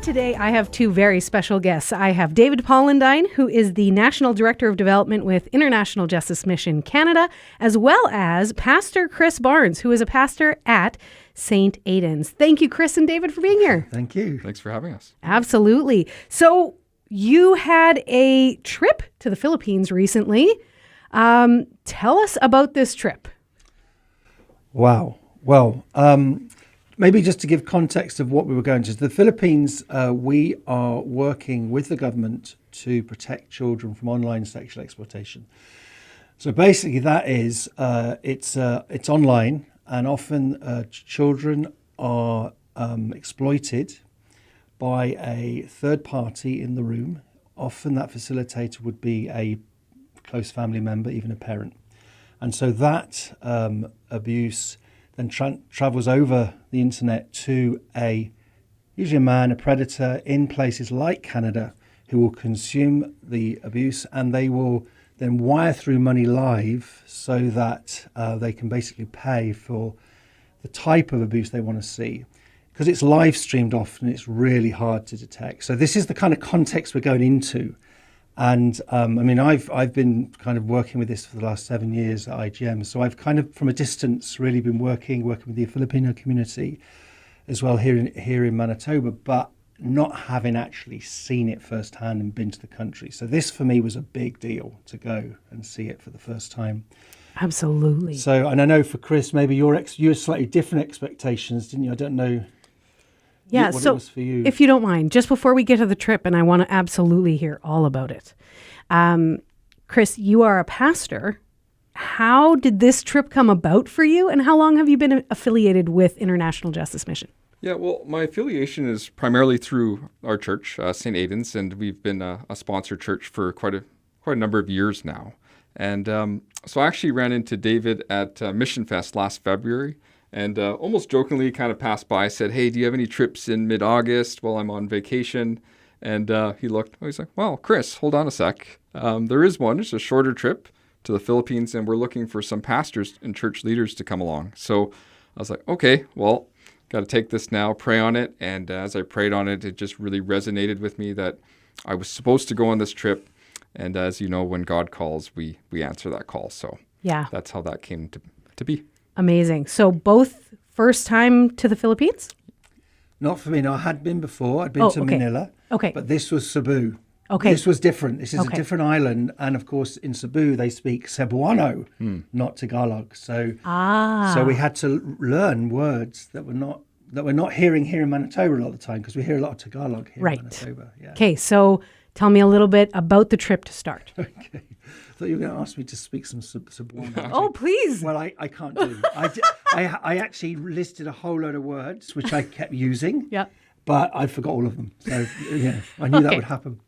today, I have two very special guests. I have David Pollendine, who is the National Director of Development with International Justice Mission Canada, as well as Pastor Chris Barnes, who is a pastor at St. Aidan's. Thank you, Chris and David, for being here. Thank you. Thanks for having us. Absolutely. So you had a trip to the Philippines recently. Tell us about this trip. Wow. Well, maybe just to give context of what we were going to. The Philippines, we are working with the government to protect children from online sexual exploitation. So basically that is, it's online, and often children are exploited by a third party in the room. Often that facilitator would be a close family member, even a parent. And so that abuse then travels over the internet to usually a man, a predator in places like Canada, who will consume the abuse, and they will then wire through money live so that they can basically pay for the type of abuse they want to see. Because it's live streamed often, it's really hard to detect. So this is the kind of context we're going into. And I've been kind of working with this for the last 7 years at IJM. So I've kind of, from a distance, really been working with the Filipino community as well here in Manitoba, but not having actually seen it firsthand and been to the country. So this for me was a big deal to go and see it for the first time. Absolutely. So, and I know for Chris, maybe you had slightly different expectations, didn't you? I don't know. Yeah, what so it was for you. If you don't mind, just before we get to the trip, and I want to absolutely hear all about it. Chris, you are a pastor. How did this trip come about for you, and how long have you been affiliated with International Justice Mission? Yeah, well, my affiliation is primarily through our church, St. Aidan's, and we've been a sponsored church for quite a number of years now. And so I actually ran into David at Mission Fest last February, and almost jokingly kind of passed by, said, "Hey, do you have any trips in mid-August while I'm on vacation?" And he looked, he's like, "Well, Chris, hold on a sec. There is one. It's a shorter trip to the Philippines, and we're looking for some pastors and church leaders to come along." So I was like, okay, well, got to take this now, pray on it. And as I prayed on it, it just really resonated with me that I was supposed to go on this trip. And as you know, when God calls, we answer that call. So yeah, that's how that came to be. Amazing. So both first time to the Philippines? Not for me. No, I had been before. I'd been to Manila. Okay. But this was Cebu. Okay. This was different. This is a different island. And of course, in Cebu, they speak Cebuano, not Tagalog. So we had to learn words that we're not hearing here in Manitoba a lot of the time, because we hear a lot of Tagalog here in Manitoba. Yeah. Okay. So tell me a little bit about the trip to start. Okay. I thought you were going to ask me to speak some Cebuano. Oh, please. Well, I can't do. I actually listed a whole load of words, which I kept using. Yeah. But I forgot all of them. So, yeah, I knew that would happen.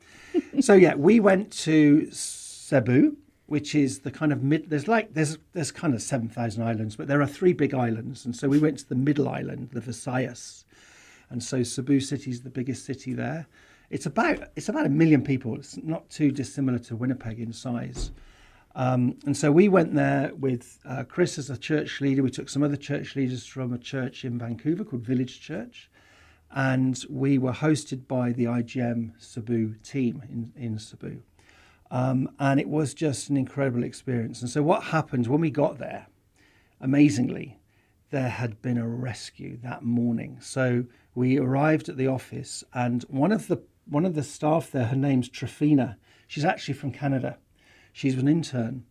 So, yeah, we went to Cebu, which is the kind of there's kind of 7,000 islands, but there are 3 big islands. And so we went to the middle island, the Visayas. And so Cebu City is the biggest city there. It's about 1 million people. It's not too dissimilar to Winnipeg in size. And so we went there with Chris as a church leader. We took some other church leaders from a church in Vancouver called Village Church. And we were hosted by the IJM Cebu team in Cebu. And it was just an incredible experience. And so what happened when we got there, amazingly, there had been a rescue that morning. So we arrived at the office, and one of the staff there, her name's Trifina. She's actually from Canada. She's an intern.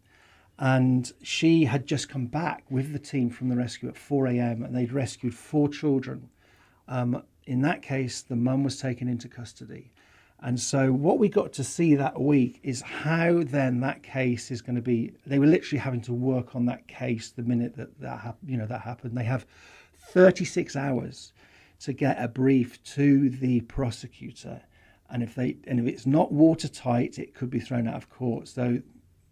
And she had just come back with the team from the rescue at 4 a.m. and they'd rescued 4 children. In that case, the mum was taken into custody. And so what we got to see that week is how then that case is going to be, they were literally having to work on that case the minute that happened. They have 36 hours to get a brief to the prosecutor. And if it's not watertight, it could be thrown out of court. So,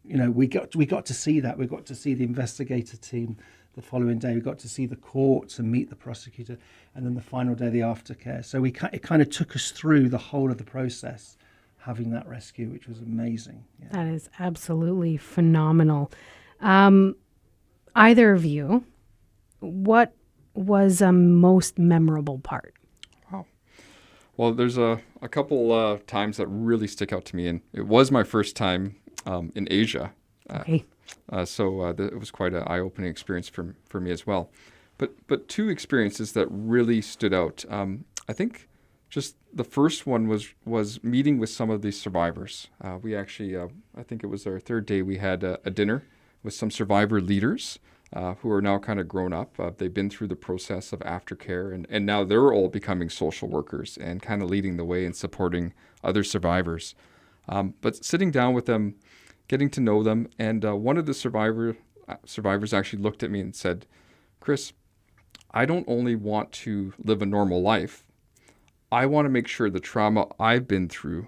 we got to see that. We got to see the investigator team the following day. We got to see the courts and meet the prosecutor, and then the final day, the aftercare. So it kind of took us through the whole of the process, having that rescue, which was amazing. Yeah. That is absolutely phenomenal. Either of you, what was a most memorable part? Well, there's a couple times that really stick out to me, and it was my first time in Asia. Okay. It was quite an eye-opening experience for me as well. But two experiences that really stood out. I think just the first one was meeting with some of these survivors. We actually, I think it was our third day, we had a dinner with some survivor leaders who are now kind of grown up. They've been through the process of aftercare, and now they're all becoming social workers and kind of leading the way and supporting other survivors. But sitting down with them, getting to know them, and one of the survivors actually looked at me and said, "Chris, I don't only want to live a normal life, I want to make sure the trauma I've been through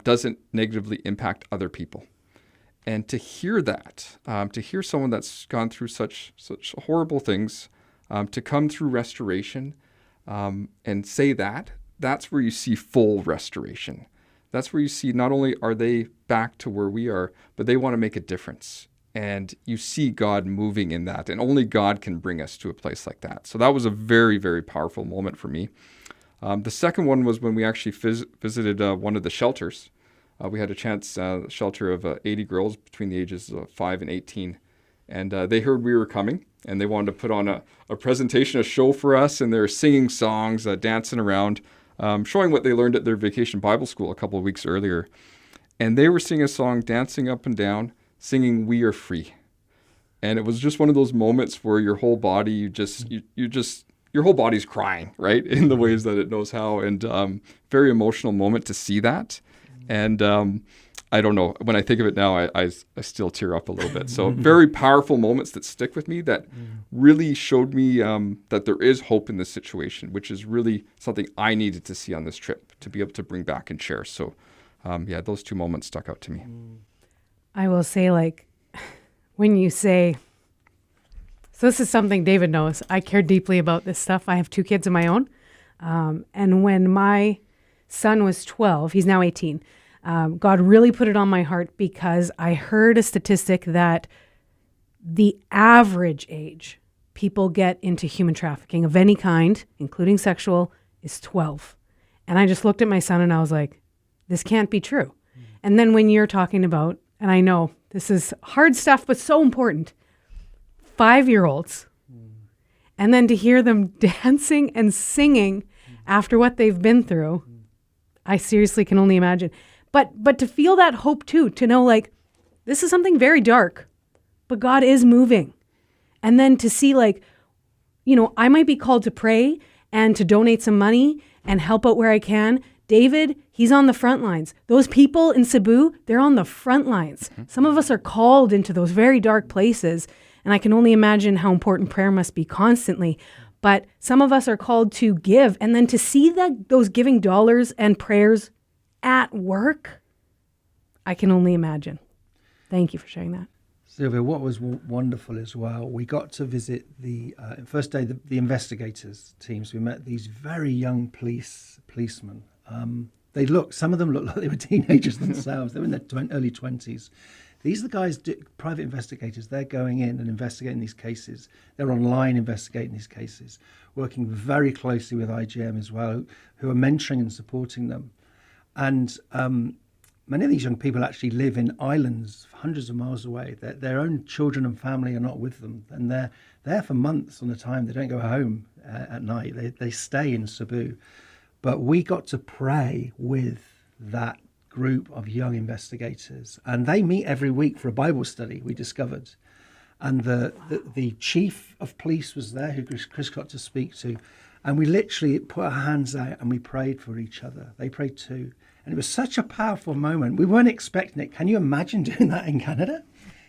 doesn't negatively impact other people." And to hear that, to hear someone that's gone through such horrible things, to come through restoration and say that's where you see full restoration. That's where you see not only are they back to where we are, but they want to make a difference. And you see God moving in that. And only God can bring us to a place like that. So that was a very, very powerful moment for me. The second one was when we actually visited one of the shelters. We had a chance, shelter of 80 girls between the ages of 5 and 18. And they heard we were coming, and they wanted to put on a presentation, a show for us. And they were singing songs, dancing around, showing what they learned at their vacation Bible school a couple of weeks earlier. And they were singing a song, dancing up and down, singing "We Are Free." And it was just one of those moments where your whole body, your whole body's crying, right? In the ways that it knows how. And very emotional moment to see that. And I don't know, when I think of it now, I still tear up a little bit. So very powerful moments that stick with me that really showed me that there is hope in this situation, which is really something I needed to see on this trip to be able to bring back and share. So those two moments stuck out to me. I will say, when you say, so this is something David knows, I care deeply about this stuff. I have 2 kids of my own. And when my son was 12, he's now 18, God really put it on my heart because I heard a statistic that the average age people get into human trafficking of any kind, including sexual, is 12. And I just looked at my son and I was like, this can't be true. And then when you're talking about, and I know this is hard stuff, but so important, 5-year-olds, and then to hear them dancing and singing after what they've been through, I seriously can only imagine. But to feel that hope too, to know this is something very dark, but God is moving. And then to see I might be called to pray and to donate some money and help out where I can. David, he's on the front lines. Those people in Cebu, they're on the front lines. Some of us are called into those very dark places. And I can only imagine how important prayer must be constantly. But some of us are called to give. And then to see those giving dollars and prayers at work, I can only imagine. Thank you for sharing that. Sylvia, what was wonderful as well, we got to visit the first day, the investigators teams. We met these very young policemen. Some of them looked like they were teenagers themselves. They were in their early 20s. These are the guys, private investigators. They're going in and investigating these cases. They're online investigating these cases, working very closely with IJM as well, who are mentoring and supporting them. And many of these young people actually live in islands hundreds of miles away. Their own children and family are not with them. And they're there for months on a time. They don't go home at night. They stay in Cebu. But we got to pray with that group of young investigators. And they meet every week for a Bible study, we discovered. And the chief of police was there, who Chris got to speak to. And we literally put our hands out and we prayed for each other. They prayed too. And it was such a powerful moment. We weren't expecting it. Can you imagine doing that in Canada?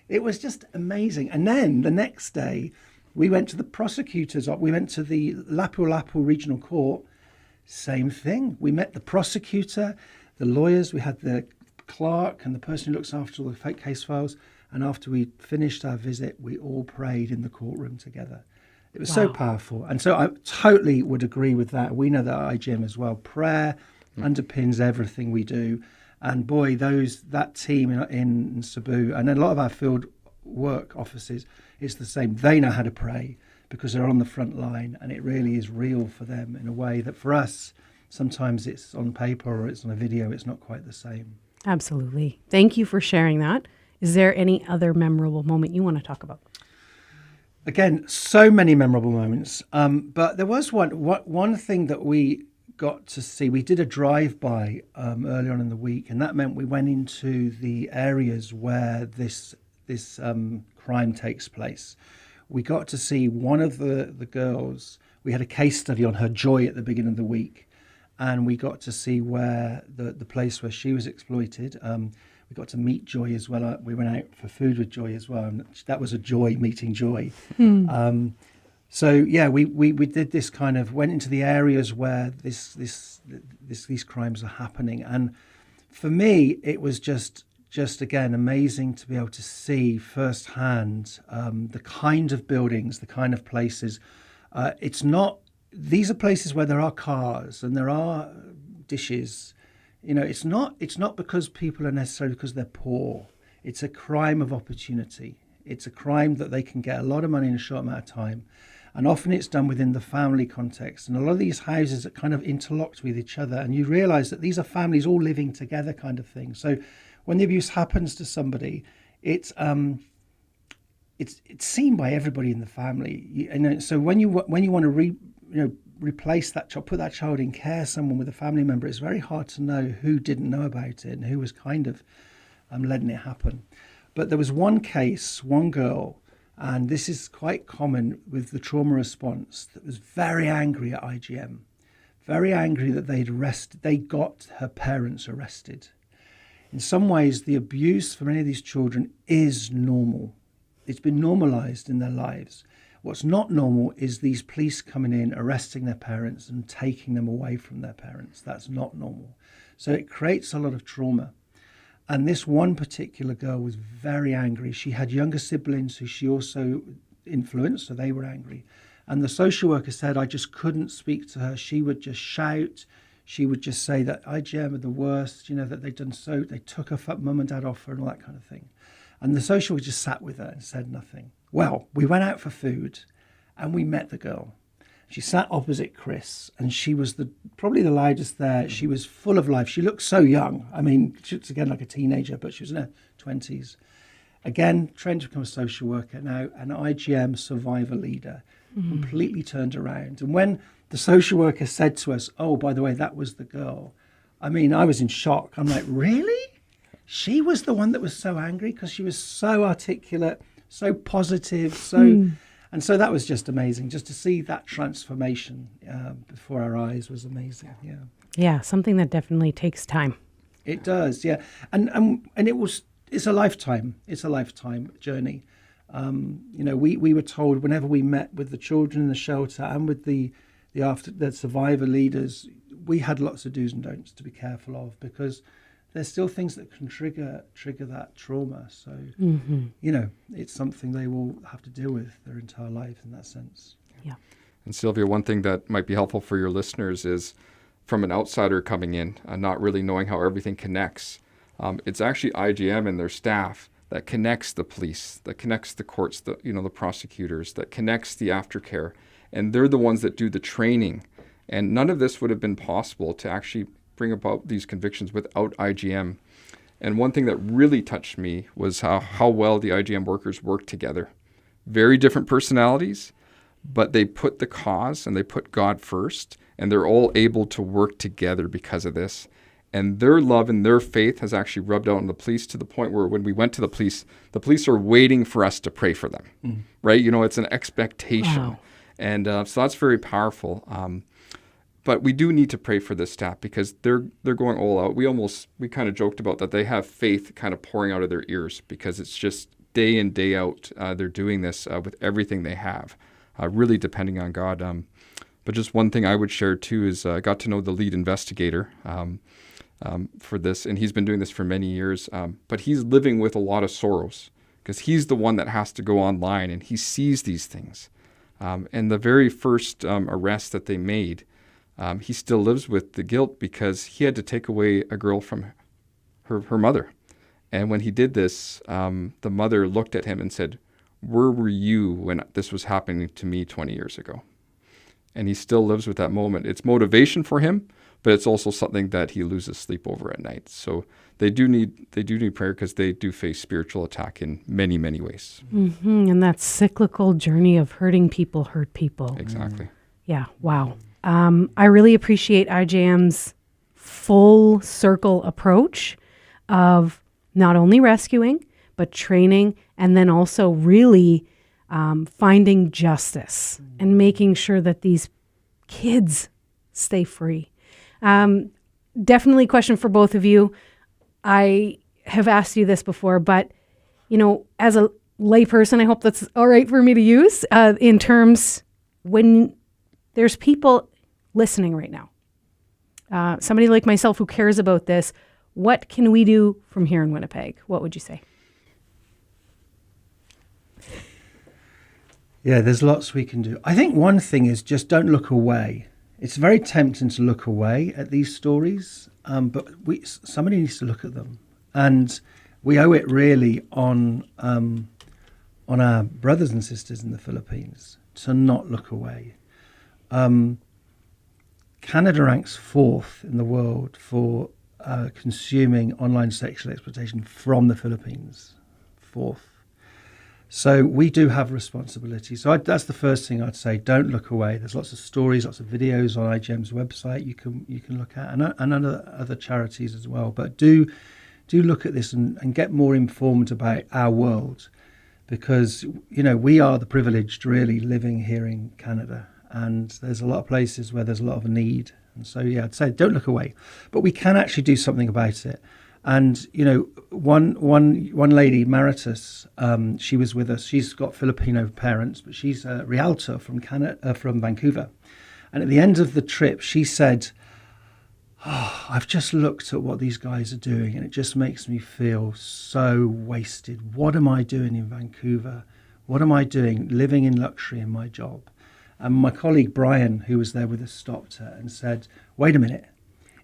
It was just amazing. And then the next day, we went to the prosecutors. We went to the Lapu-Lapu Regional Court. Same thing. We met the prosecutor, the lawyers. We had the clerk and the person who looks after all the fake case files. And after we finished our visit, we all prayed in the courtroom together. It was so powerful. And so I totally would agree with that. We know that at IJM as well. Prayer underpins everything we do. And boy, that team in Cebu and a lot of our field work offices, it's the same. They know how to pray because they're on the front line, and it really is real for them in a way that for us, sometimes it's on paper or it's on a video, it's not quite the same. Absolutely. Thank you for sharing that. Is there any other memorable moment you want to talk about? Again, so many memorable moments. But there was one thing that we got to see. We did a drive-by early on in the week, and that meant we went into the areas where this crime takes place. We got to see one of the girls. We had a case study on her, Joy, at the beginning of the week, and we got to see where the place where she was exploited. We got to meet Joy as well. We went out for food with Joy as well, and that was a joy, meeting Joy. So yeah, we did this kind of, went into the areas where these crimes are happening, and for me it was just again amazing to be able to see firsthand the kind of buildings, the kind of places. These are places where there are cars and there are dishes. It's not because people are necessarily because they're poor. It's a crime of opportunity. It's a crime that they can get a lot of money in a short amount of time. And often it's done within the family context. And a lot of these houses are kind of interlocked with each other. And you realize that these are families all living together kind of thing. So when the abuse happens to somebody, it's seen by everybody in the family. So when you want to replace that child, put that child in care, someone with a family member, it's very hard to know who didn't know about it and who was kind of letting it happen. But there was one case, one girl, and this is quite common with the trauma response, that was very angry at IJM, very angry that they got her parents arrested. In some ways, the abuse for many of these children is normal. It's been normalized in their lives. What's not normal is these police coming in, arresting their parents and taking them away from their parents. That's not normal. So it creates a lot of trauma. And this one particular girl was very angry. She had younger siblings who she also influenced, so they were angry. And the social worker said, I just couldn't speak to her. She would just shout. She would just say that IJM are the worst, that they'd done so. They took her mum and dad off her and all that kind of thing. And the social worker just sat with her and said nothing. Well, we went out for food and we met the girl. She sat opposite Chris, and she was probably the loudest there. She was full of life. She looked so young. I mean, she looks again like a teenager, but she was in her 20s. Again, trained to become a social worker, now an IJM survivor leader, completely turned around. And when the social worker said to us, oh, by the way, that was the girl, I mean, I was in shock. I'm like, really? She was the one that was so angry because she was so articulate, so positive, And so that was just amazing. Just to see that transformation before our eyes was amazing. Yeah. Yeah, something that definitely takes time. It does, yeah. And it's a lifetime. It's a lifetime journey. We were told whenever we met with the children in the shelter and with the survivor leaders, we had lots of do's and don'ts to be careful of, because there's still things that can trigger that trauma. So, it's something they will have to deal with their entire life in that sense. Yeah. And Sylvia, one thing that might be helpful for your listeners is, from an outsider coming in and not really knowing how everything connects, it's actually IJM and their staff that connects the police, that connects the courts, the prosecutors, that connects the aftercare. And they're the ones that do the training. And none of this would have been possible to actually bring about these convictions without IJM. And one thing that really touched me was how well the IJM workers work together. Very different personalities, but they put the cause and they put God first, and they're all able to work together because of this. And their love and their faith has actually rubbed out on the police, to the point where when we went to the police are waiting for us to pray for them, right? It's an expectation. Wow. And so that's very powerful. But we do need to pray for this staff, because they're going all out. We kind of joked about that. They have faith kind of pouring out of their ears, because it's just day in, day out. They're doing this with everything they have, really depending on God. But just one thing I would share too is I got to know the lead investigator for this, and he's been doing this for many years. But he's living with a lot of sorrows, because he's the one that has to go online and he sees these things. And the very first arrest that they made, he still lives with the guilt, because he had to take away a girl from her mother. And when he did this, the mother looked at him and said, "Where were you when this was happening to me 20 years ago?" And he still lives with that moment. It's motivation for him, but it's also something that he loses sleep over at night. So they do need prayer because they do face spiritual attack in many, many ways. Mm-hmm. And that cyclical journey of hurting people hurt people. Exactly. Yeah. Wow. I really appreciate IJM's full circle approach of not only rescuing, but training, and then also really finding justice and making sure that these kids stay free. Definitely a question for both of you. I have asked you this before, but, as a layperson, I hope that's all right for me to use in terms when there's people listening right now. Somebody like myself who cares about this, what can we do from here in Winnipeg? What would you say? Yeah, there's lots we can do. I think one thing is just don't look away. It's very tempting to look away at these stories, but somebody needs to look at them. And we owe it really on our brothers and sisters in the Philippines to not look away. Canada ranks 4th in the world for consuming online sexual exploitation from the Philippines. 4th. So we do have responsibility. So that's the first thing I'd say. Don't look away. There's lots of stories, lots of videos on IJM's website you can look at, and other charities as well. But do look at this and get more informed about our world, because we are the privileged really living here in Canada, and there's a lot of places where there's a lot of need. And so I'd say don't look away, but we can actually do something about it. And one lady, Maritus, she was with us. She's got Filipino parents, but she's a realtor from Vancouver. And at the end of the trip, she said, I've just looked at what these guys are doing, and it just makes me feel so wasted. What am I doing in Vancouver? What am I doing living in luxury in my job? And my colleague Brian, who was there with us, stopped her and said, wait a minute.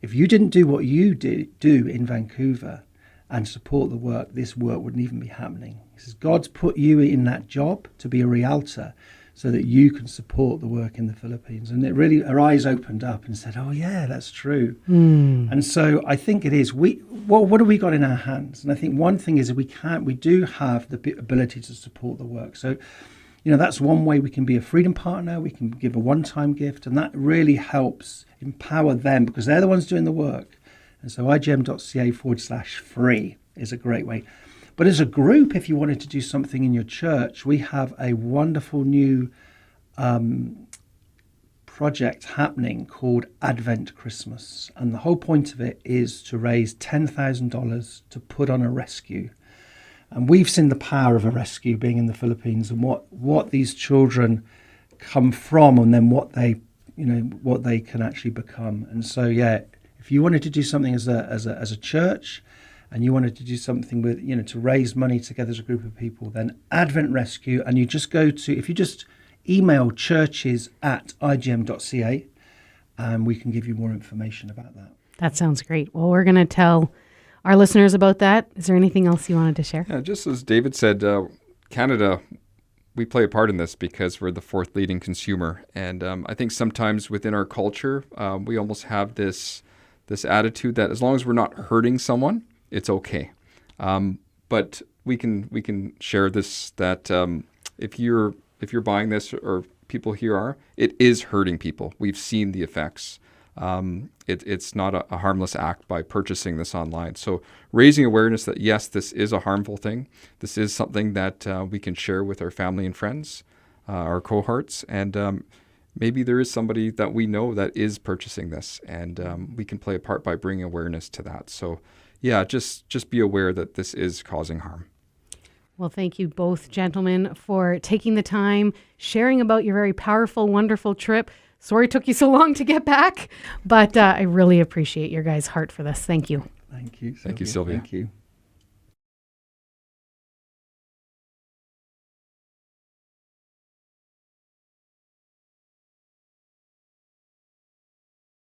If you didn't do what you do in Vancouver and support the work, this work wouldn't even be happening. He says, God's put you in that job to be a realtor so that you can support the work in the Philippines. And it really, her eyes opened up and said, oh yeah, that's true. And so I think it is, what have we got in our hands? And I think one thing is we do have the ability to support the work. So, that's one way we can be a freedom partner. We can give a one-time gift, and that really helps empower them because they're the ones doing the work. And so IJM.ca/free is a great way. But as a group, if you wanted to do something in your church, we have a wonderful new project happening called Advent Christmas. And the whole point of it is to raise $10,000 to put on a rescue. And we've seen the power of a rescue being in the Philippines and what these children come from, and then what they can actually become. And so, if you wanted to do something as a church, and you wanted to do something with, to raise money together as a group of people, then Advent Rescue, and you just if you just email churches@IJM.ca, and we can give you more information about that. That sounds great. Well, we're going to tell our listeners about that. Is there anything else you wanted to share? Yeah, just as David said, Canada, we play a part in this because we're the 4th leading consumer. And I think sometimes within our culture, we almost have this attitude that as long as we're not hurting someone, it's okay. But we can share this that if you're buying this, or people here are, it is hurting people. We've seen the effects. It's not a harmless act by purchasing this online. So raising awareness that, yes, this is a harmful thing. This is something that we can share with our family and friends, our cohorts, and maybe there is somebody that we know that is purchasing this, and we can play a part by bringing awareness to that. So just be aware that this is causing harm. Well, thank you both, gentlemen, for taking the time, sharing about your very powerful, wonderful trip. Sorry it took you so long to get back, but I really appreciate your guys' heart for this. Thank you. Thank you, Sylvia. Thank you, Sylvia. Thank you.